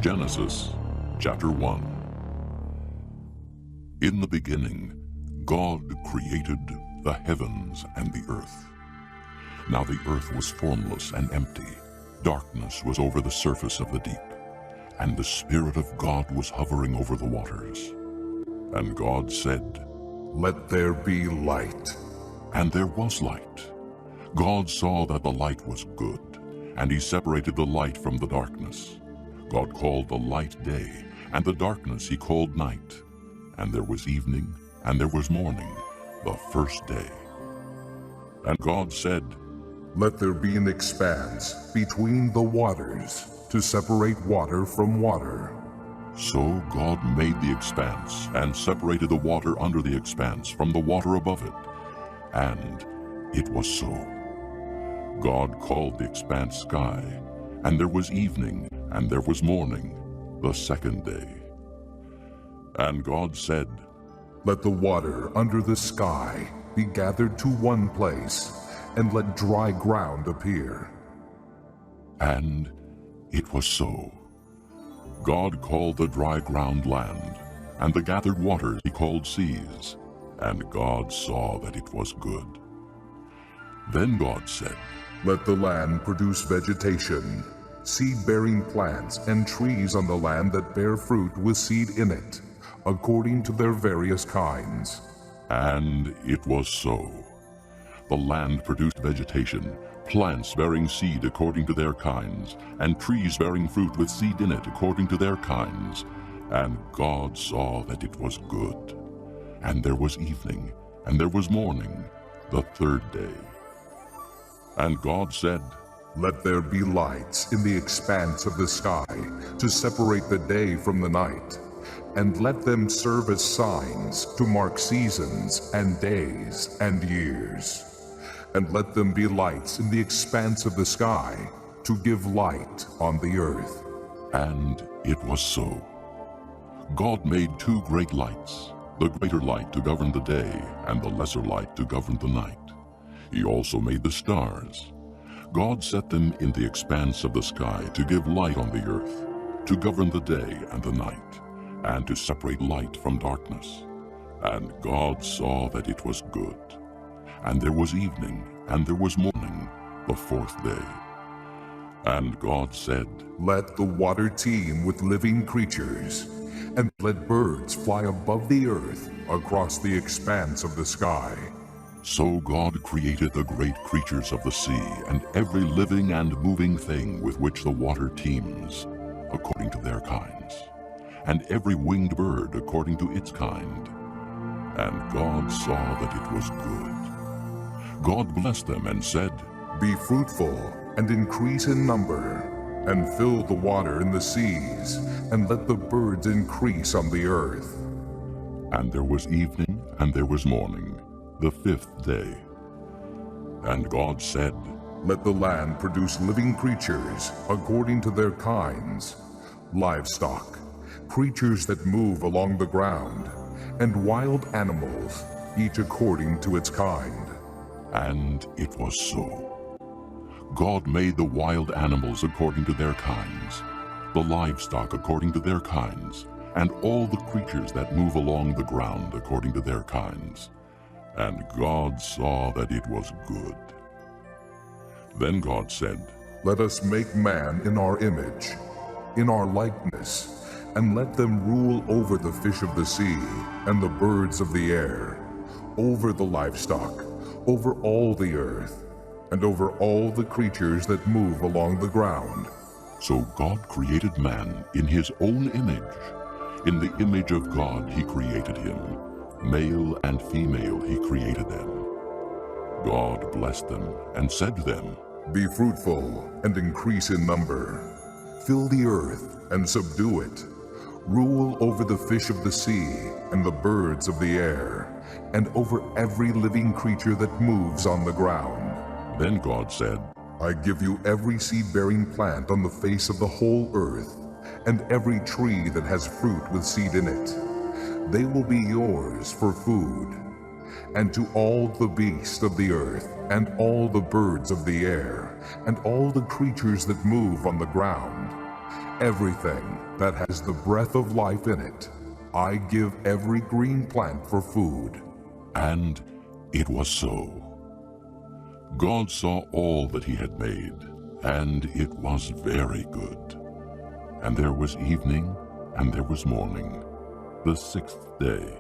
Genesis chapter 1. In the beginning, God created the heavens and the earth. Now the earth was formless and empty. Darkness was over the surface of the deep, and the Spirit of God was hovering over the waters. And God said, "Let there be light." And there was light. God saw that the light was good, and he separated the light from the darkness. God called the light day, and the darkness he called night. And there was evening, and there was morning, the first day. And God said, "Let there be an expanse between the waters to separate water from water." So God made the expanse, and separated the water under the expanse from the water above it. And it was so. God called the expanse sky, and there was evening, and there was morning, the second day. And God said, "Let the water under the sky be gathered to one place, and let dry ground appear." And it was so. God called the dry ground land, and the gathered waters he called seas. And God saw that it was good. Then God said, "Let the land produce vegetation, seed-bearing plants and trees on the land that bear fruit with seed in it, according to their various kinds." And it was so. The land produced vegetation, plants bearing seed according to their kinds, and trees bearing fruit with seed in it according to their kinds. And God saw that it was good. And there was evening, and there was morning, the third day. And God said, "Let there be lights in the expanse of the sky to separate the day from the night, and let them serve as signs to mark seasons and days and years. And let them be lights in the expanse of the sky to give light on the earth." And it was so. God made two great lights, the greater light to govern the day, and the lesser light to govern the night. He also made the stars. God set them in the expanse of the sky to give light on the earth, to govern the day and the night, and to separate light from darkness. And God saw that it was good. And there was evening, and there was morning, the fourth day. And God said, "Let the water teem with living creatures, and let birds fly above the earth across the expanse of the sky." So God created the great creatures of the sea, and every living and moving thing with which the water teems, according to their kinds, and every winged bird according to its kind. And God saw that it was good. God blessed them and said, "Be fruitful and increase in number, and fill the water in the seas, and let the birds increase on the earth." And there was evening, and there was morning, the fifth day. And God said, "Let the land produce living creatures according to their kinds, livestock, creatures that move along the ground, and wild animals, each according to its kind." And it was so. God made the wild animals according to their kinds, the livestock according to their kinds, and all the creatures that move along the ground according to their kinds. And God saw that it was good. Then God said, "Let us make man in our image, in our likeness, and let them rule over the fish of the sea, and the birds of the air, over the livestock, over all the earth, and over all the creatures that move along the ground." So God created man in his own image. In the image of God he created him. Male and female he created them. God blessed them and said to them, "Be fruitful and increase in number. Fill the earth and subdue it. Rule over the fish of the sea and the birds of the air, and over every living creature that moves on the ground." Then God said, "I give you every seed-bearing plant on the face of the whole earth, and every tree that has fruit with seed in it. They will be yours for food. And to all the beasts of the earth, and all the birds of the air, and all the creatures that move on the ground, Everything that has the breath of life in it, I give every green plant for food. And it was so. God saw all that he had made, and it was very good. And there was evening, and there was morning, the sixth day.